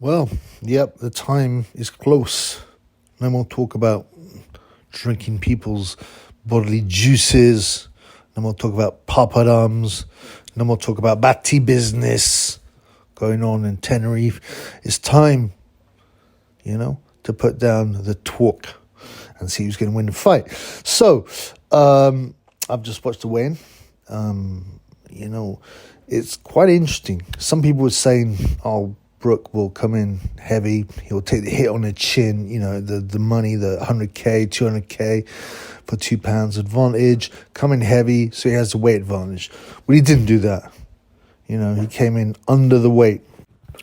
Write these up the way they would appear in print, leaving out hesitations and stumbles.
Well, yep, the time is close. No more talk about drinking people's bodily juices. No more talk about papadums. No more talk about batty business going on in Tenerife. It's time, to put down the talk and see who's going to win the fight. So, I've just watched the weigh-in. It's quite interesting. Some people were saying, oh, Brook will come in heavy. He'll take the hit on the chin, the money, the 100K, 200K for £2 advantage, come in heavy, so he has the weight advantage. Well, he didn't do that. He came in under the weight.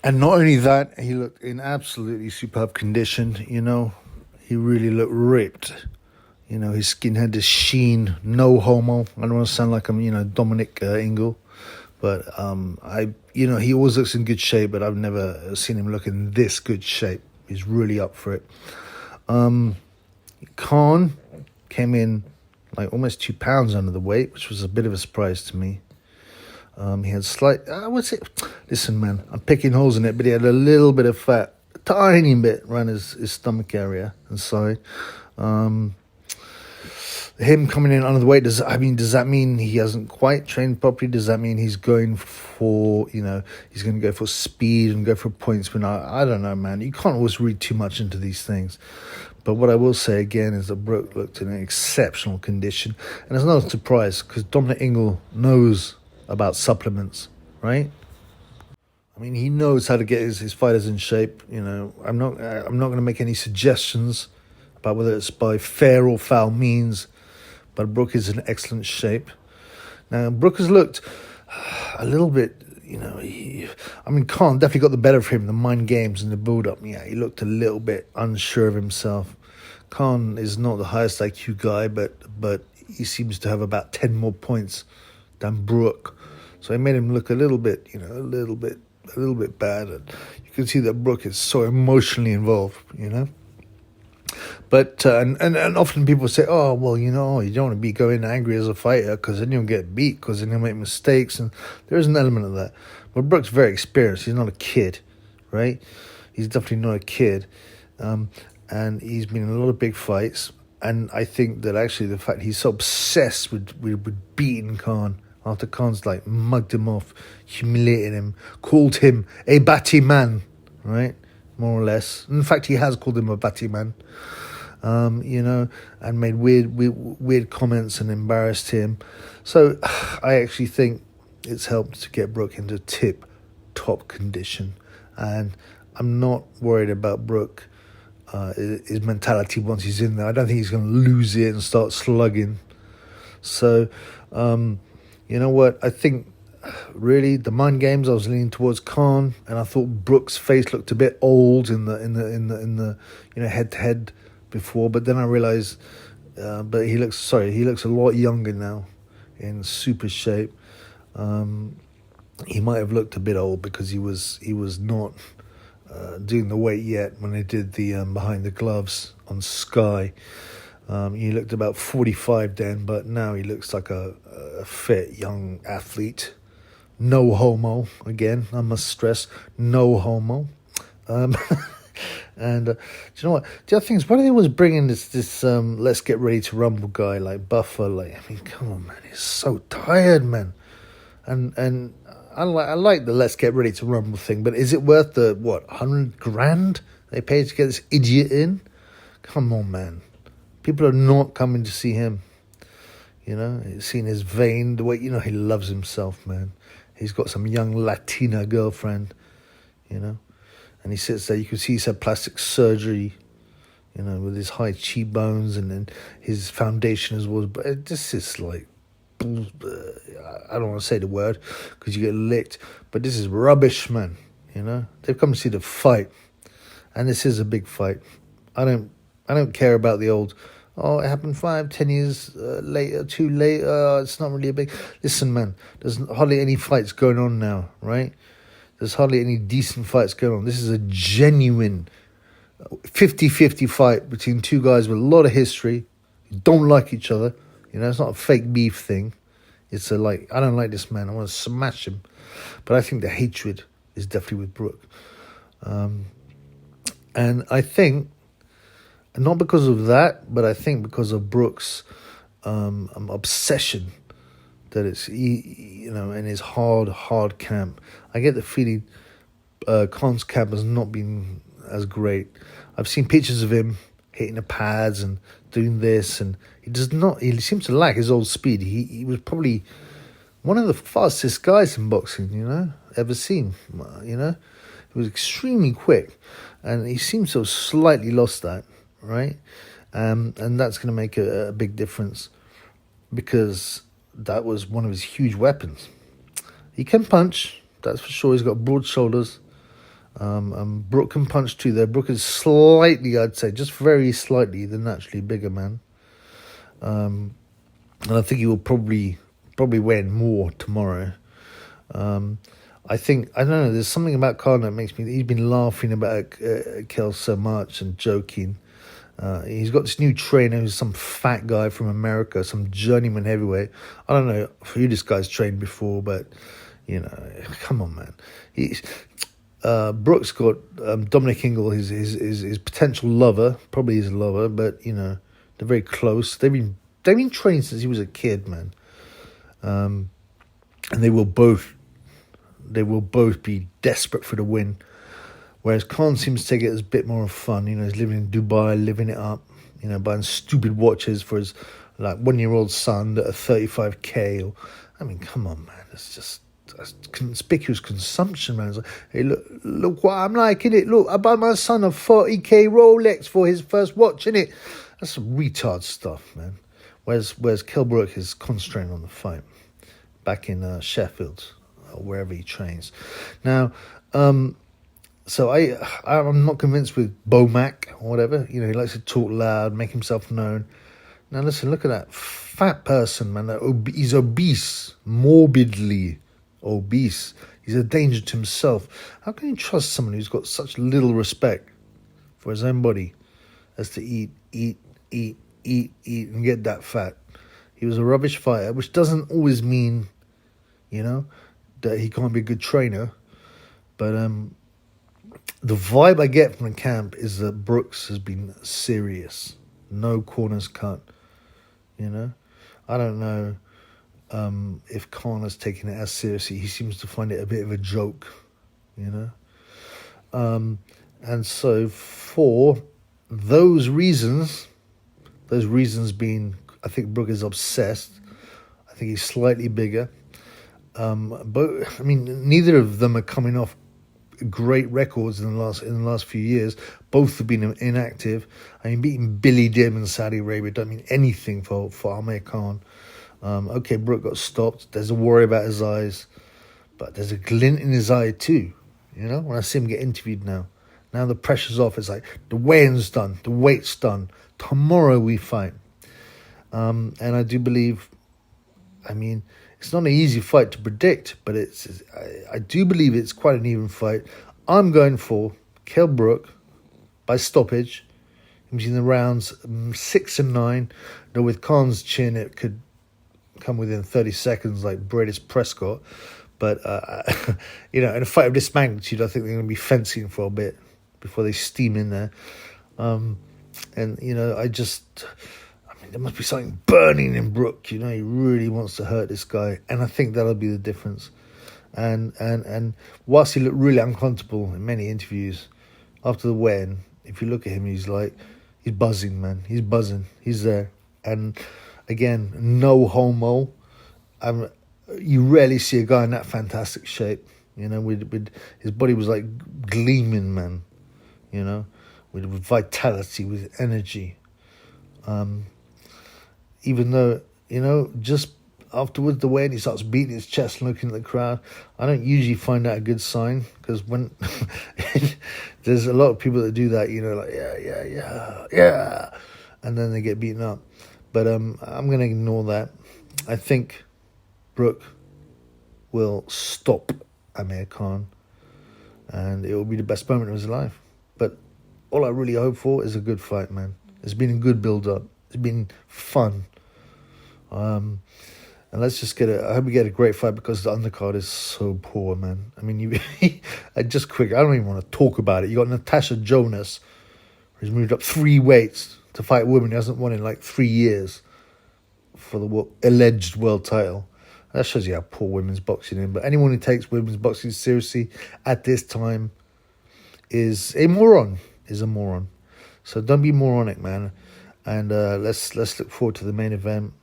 And not only that, he looked in absolutely superb condition, He really looked ripped. His skin had this sheen, no homo. I don't want to sound like I'm, Dominic Ingle. But he always looks in good shape, but I've never seen him look in this good shape. He's really up for it. Khan came in like almost £2 under the weight, which was a bit of a surprise to me. He had what's it? Listen, man, I'm picking holes in it, but he had a little bit of fat, a tiny bit around his stomach area and side. Him coming in under the weight, does that mean he hasn't quite trained properly? Does that mean he's going for, he's going to go for speed and go for points? But I don't know, man. You can't always read too much into these things. But what I will say again is that Brook looked in an exceptional condition. And it's not a surprise because Dominic Ingle knows about supplements, right? I mean, he knows how to get his fighters in shape. I'm not going to make any suggestions about whether it's by fair or foul means. But Brook is in excellent shape. Now, Brook has looked a little bit, Khan definitely got the better of him, the mind games and the build-up. Yeah, he looked a little bit unsure of himself. Khan is not the highest IQ guy, but he seems to have about 10 more points than Brook. So it made him look a little bit bad. And you can see that Brook is so emotionally involved, But and often people say, oh, well, you don't want to be going angry as a fighter because then you'll get beat, because then you'll make mistakes. And there is an element of that. But Brook's very experienced. He's not a kid, right? He's definitely not a kid. And he's been in a lot of big fights. And I think that actually the fact he's so obsessed with beating Khan, after Khan's like mugged him off, humiliated him, called him a batty man, right? More or less. In fact, he has called him a batty man. And made weird comments and embarrassed him. So I actually think it's helped to get Brook into tip-top condition. And I'm not worried about Brook, his mentality once he's in there. I don't think he's going to lose it and start slugging. So, you know what? I think really the mind games, I was leaning towards Khan, and I thought Brook's face looked a bit old in the head-to-head before, but then I realized, but he looks a lot younger now, in super shape. He might have looked a bit old because he was not doing the weight yet when they did the behind the gloves on Sky. He looked about 45 then, but now he looks like a fit young athlete. No homo, again, I must stress, no homo. And do you know what? The other thing is, why do they always bring in this let's get ready to rumble guy like Buffer? Come on, man, he's so tired, man. And I like the let's get ready to rumble thing, but is it worth the 100 grand they paid to get this idiot in? Come on, man. People are not coming to see him. Seeing his vein, the way he loves himself, man. He's got some young Latina girlfriend, And he sits there. You can see he's had plastic surgery, with his high cheekbones and then his foundation as well. But this is like, I don't want to say the word because you get licked. But this is rubbish, man. They've come to see the fight, and this is a big fight. I don't care about the old. Oh, it happened 5-10 years later, too late. It's not really a big. Listen, man. There's hardly any fights going on now, right? There's hardly any decent fights going on. This is a genuine 50-50 fight between two guys with a lot of history who don't like each other. It's not a fake beef thing. It's I don't like this man. I want to smash him. But I think the hatred is definitely with Brook. And I think, not because of that, but I think because of Brook's obsession that it's, in his hard camp. I get the feeling Khan's camp has not been as great. I've seen pictures of him hitting the pads and doing this, and he seems to lack his old speed. He was probably one of the fastest guys in boxing, ever seen. He was extremely quick, and he seems to have slightly lost that, right? And that's going to make a big difference, because that was one of his huge weapons. He can punch, that's for sure. He's got broad shoulders. And Brook can punch too there. Brook is slightly, I'd say, just very slightly, the naturally bigger man. And I think he will probably weigh in more tomorrow. I don't know, there's something about Khan that makes me, he's been laughing about Kell so much and joking. He's got this new trainer who's some fat guy from America, some journeyman heavyweight. I don't know who this guy's trained before, but, come on, man. Brook's got Dominic Ingle, his potential lover, probably his lover, but, they're very close. They've been training since he was a kid, man. And they will both be desperate for the win. Whereas Khan seems to take it as a bit more fun. He's living in Dubai, living it up, buying stupid watches for his 1-year-old son that are 35K. Come on, man. It's just conspicuous consumption, man. It's like, hey, look what I'm like, innit? Look, I buy my son a 40K Rolex for his first watch, innit? That's some retard stuff, man. Whereas Kell Brook is concentrating on the fight back in Sheffield, or wherever he trains. Now, so I'm not convinced with Bomac or whatever. He likes to talk loud, make himself known. Now listen, look at that fat person, man. He's obese, morbidly obese. He's a danger to himself. How can you trust someone who's got such little respect for his own body as to eat, and get that fat? He was a rubbish fighter, which doesn't always mean, that he can't be a good trainer. But the vibe I get from the camp is that Brooks has been serious. No corners cut, I don't know if Khan has taken it as seriously. He seems to find it a bit of a joke, And so for those reasons being, I think Brook is obsessed. I think he's slightly bigger. But neither of them are coming off great records in the last few years. Both have been inactive. Beating Billy Dim in Saudi Arabia don't mean anything for Amir Khan. Okay, Brook got stopped. There's a worry about his eyes, but there's a glint in his eye too. When I see him get interviewed now the pressure's off. It's like the weigh-in's done, the weight's done. Tomorrow we fight. And I do believe, it's not an easy fight to predict, but I do believe it's quite an even fight. I'm going for Kell Brook by stoppage between the rounds 6 and 9. Though with Khan's chin, it could come within 30 seconds like Bradis Prescott. But, in a fight of this magnitude, I think they're going to be fencing for a bit before they steam in there. There must be something burning in Brook. He really wants to hurt this guy. And I think that'll be the difference. And whilst he looked really uncomfortable in many interviews, after the weigh-in, if you look at him, he's buzzing, man. He's buzzing. He's there. And again, no homo. You rarely see a guy in that fantastic shape. With his body was like gleaming, man. With vitality, with energy. Even though, just afterwards the weigh-in, he starts beating his chest and looking at the crowd. I don't usually find that a good sign, because when there's a lot of people that do that, yeah, and then they get beaten up. But I'm going to ignore that. I think Brook will stop Amir Khan, and it will be the best moment of his life. But all I really hope for is a good fight, man. It's been a good build-up. It's been fun. And let's just get I hope we get a great fight because the undercard is so poor, man. I mean, just quick, I don't even want to talk about it. You got Natasha Jonas, who's moved up 3 weights to fight women who hasn't won in like 3 years for the alleged world title. That shows you how poor women's boxing is. But anyone who takes women's boxing seriously at this time is a moron. So don't be moronic, man. And let's look forward to the main event.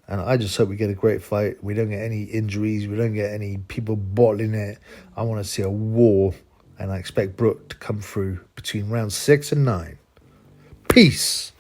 And I just hope we get a great fight. We don't get any injuries. We don't get any people bottling it. I want to see a war. And I expect Brook to come through between rounds 6 and 9. Peace.